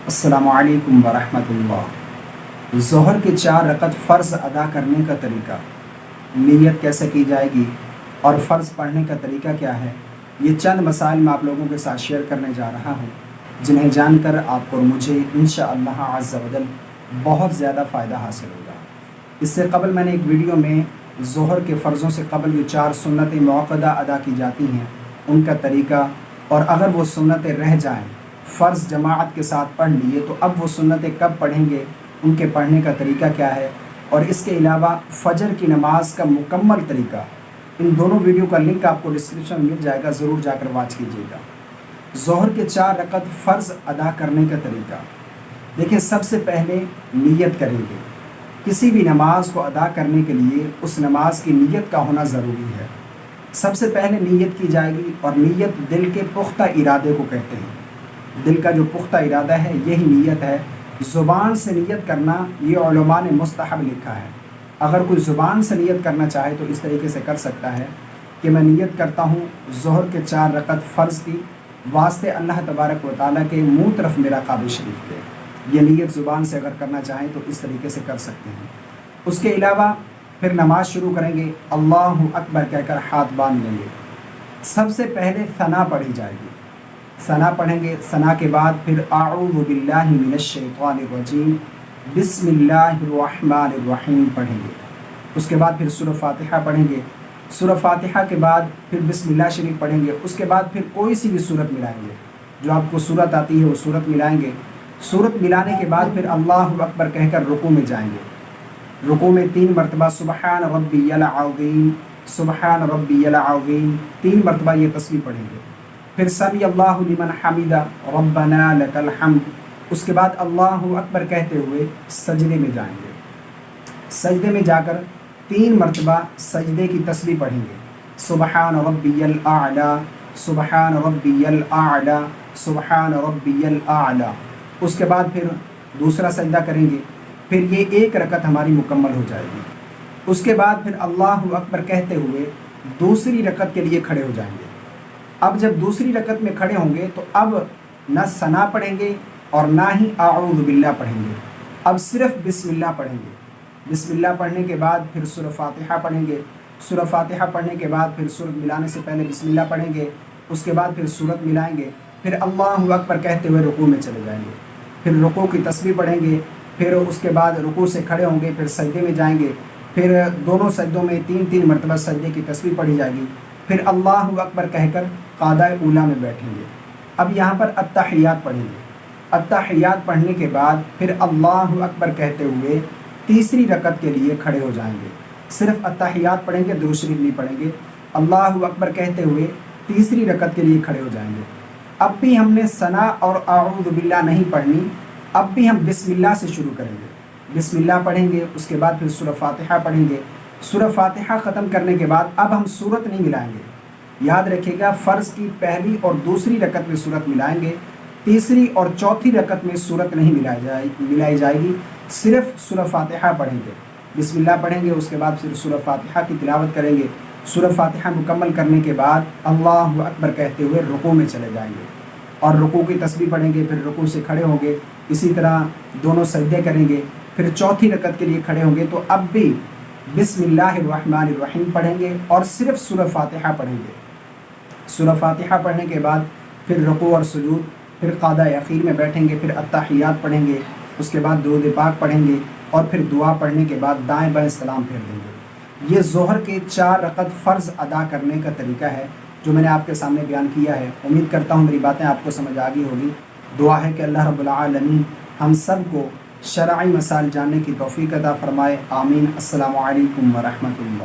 السلام علیکم ورحمۃ اللہ۔ ظہر کے 4 رکعت فرض ادا کرنے کا طریقہ، نیت کیسے کی جائے گی اور فرض پڑھنے کا طریقہ کیا ہے، یہ چند مسائل میں آپ لوگوں کے ساتھ شیئر کرنے جا رہا ہوں، جنہیں جان کر آپ کو اور مجھے انشاءاللہ عز و جل بہت زیادہ فائدہ حاصل ہوگا۔ اس سے قبل میں نے ایک ویڈیو میں ظہر کے فرضوں سے قبل جو 4 سنتیں موقدہ ادا کی جاتی ہیں ان کا طریقہ، اور اگر وہ سنتیں رہ جائیں، فرض جماعت کے ساتھ پڑھ لیے تو اب وہ سنتیں کب پڑھیں گے، ان کے پڑھنے کا طریقہ کیا ہے، اور اس کے علاوہ فجر کی نماز کا مکمل طریقہ، ان دونوں ویڈیو کا لنک آپ کو ڈسکرپشن میں مل جائے گا، ضرور جا کر واچ کیجیے گا۔ ظہر کے 4 رکعت فرض ادا کرنے کا طریقہ، دیکھیں سب سے پہلے نیت کریں گے۔ کسی بھی نماز کو ادا کرنے کے لیے اس نماز کی نیت کا ہونا ضروری ہے۔ سب سے پہلے نیت کی جائے گی، اور نیت دل کے پختہ ارادے کو کہتے ہیں۔ دل کا جو پختہ ارادہ ہے یہی نیت ہے۔ زبان سے نیت کرنا یہ علماء نے مستحب لکھا ہے۔ اگر کوئی زبان سے نیت کرنا چاہے تو اس طریقے سے کر سکتا ہے کہ میں نیت کرتا ہوں ظہر کے 4 رکعت فرض کی، واسطے اللہ تبارک و تعالیٰ کے منہ طرف میرا کعبہ شریف کے۔ یہ نیت زبان سے اگر کرنا چاہیں تو اس طریقے سے کر سکتے ہیں۔ اس کے علاوہ پھر نماز شروع کریں گے، اللہ اکبر کہہ کر ہاتھ باندھ لیں گے۔ سب سے پہلے ثنا پڑھی جائے گی، ثنا پڑھیں گے۔ ثنا کے بعد پھر اعوذ باللہ من الشیطان الرجیم بسم اللہ الرحمن الرحیم پڑھیں گے۔ اس کے بعد پھر سورہ فاتحہ پڑھیں گے۔ سورہ فاتحہ کے بعد پھر بسم اللہ شریف پڑھیں گے۔ اس کے بعد پھر کوئی سی بھی صورت ملائیں گے، جو آپ کو صورت آتی ہے وہ صورت ملائیں گے۔ صورت ملانے کے بعد پھر اللہ اکبر کہہ کر رکوع میں جائیں گے۔ رکوع میں 3 مرتبہ سبحان ربی العظیم، سبحان ربی العظیم 3 مرتبہ یہ تسبیح پڑھیں گے۔ پھر سمی اللہ لمن حمدہ ربنا لک الحمد۔ اس کے بعد اللہ اکبر کہتے ہوئے سجدے میں جائیں گے۔ سجدے میں جا کر 3 مرتبہ سجدے کی تسبیح پڑھیں گے، سبحان ربی الاعلی، سبحان ربی الاعلی، سبحان ربی الاعلی۔ اس کے بعد پھر دوسرا سجدہ کریں گے۔ پھر یہ 1 رکعت ہماری مکمل ہو جائے گی۔ اس کے بعد پھر اللہ اکبر کہتے ہوئے دوسری رکعت کے لیے کھڑے ہو جائیں گے۔ اب جب دوسری رکعت میں کھڑے ہوں گے تو اب نہ ثنا پڑھیں گے اور نہ ہی اعوذ باللہ پڑھیں گے، اب صرف بسم اللہ پڑھیں گے۔ بسم اللہ پڑھنے کے بعد پھر سورہ فاتحہ پڑھیں گے۔ سورہ فاتحہ پڑھنے کے بعد پھر سورت ملانے سے پہلے بسم اللہ پڑھیں گے۔ اس کے بعد پھر سورت ملائیں گے۔ پھر اللہ اکبر کہتے ہوئے رکوع میں چلے جائیں گے۔ پھر رکوع کی تسبیح پڑھیں گے۔ پھر اس کے بعد رکوع سے کھڑے ہوں گے، پھر سجدے میں جائیں گے۔ پھر دونوں سجدوں میں 3 مرتبہ سجدے کی تسبیح پڑھی جائے گی۔ پھر اللہ اکبر کہہ کر قعدہ اولیٰ میں بیٹھیں گے۔ اب یہاں پر التحیات پڑھیں گے۔ التحیات پڑھنے کے بعد پھر اللہ اکبر کہتے ہوئے تیسری رکعت کے لیے کھڑے ہو جائیں گے۔ صرف التحیات پڑھیں گے، درود شریف نہیں پڑھیں گے۔ اللہ اکبر کہتے ہوئے تیسری رکعت کے لیے کھڑے ہو جائیں گے۔ اب بھی ہم نے ثنا اور اعوذ باللہ نہیں پڑھنی، اب بھی ہم بسم اللہ سے شروع کریں گے۔ بسم اللہ پڑھیں گے، اس کے بعد پھر سورہ فاتحہ پڑھیں گے۔ سورہ فاتحہ ختم کرنے کے بعد اب ہم صورت نہیں ملائیں گے۔ یاد رکھیے گا، فرض کی پہلی اور دوسری رکعت میں صورت ملائیں گے، تیسری اور چوتھی رکعت میں صورت نہیں ملائی جائے گی، صرف سورہ فاتحہ پڑھیں گے۔ بسم اللہ پڑھیں گے، اس کے بعد پھر سورہ فاتحہ کی تلاوت کریں گے۔ سورہ فاتحہ مکمل کرنے کے بعد اللہ اکبر کہتے ہوئے رکوع میں چلے جائیں گے، اور رکوع کی تسبیح پڑھیں گے۔ پھر رکوع سے کھڑے ہوں گے، اسی طرح دونوں سجدے کریں گے۔ پھر چوتھی رکعت کے لیے کھڑے ہوں گے تو اب بھی بسم اللہ الرحمن الرحیم پڑھیں گے اور صرف سورہ فاتحہ پڑھیں گے۔ سورہ فاتحہ پڑھنے کے بعد پھر رکوع اور سجود، پھر قعدہ اخیر میں بیٹھیں گے، پھر التحیات پڑھیں گے، اس کے بعد درود پاک پڑھیں گے، اور پھر دعا پڑھنے کے بعد دائیں بائیں سلام پھیر دیں گے۔ یہ ظہر کے 4 رکعت فرض ادا کرنے کا طریقہ ہے جو میں نے آپ کے سامنے بیان کیا ہے۔ امید کرتا ہوں میری باتیں آپ کو سمجھ آ گئی ہوگی۔ دعا ہے کہ اللہ رب العالمین ہم سب کو شرعی مسائل جاننے کی توفیق عطا فرمائے، آمین۔ السلام علیکم ورحمۃ اللہ۔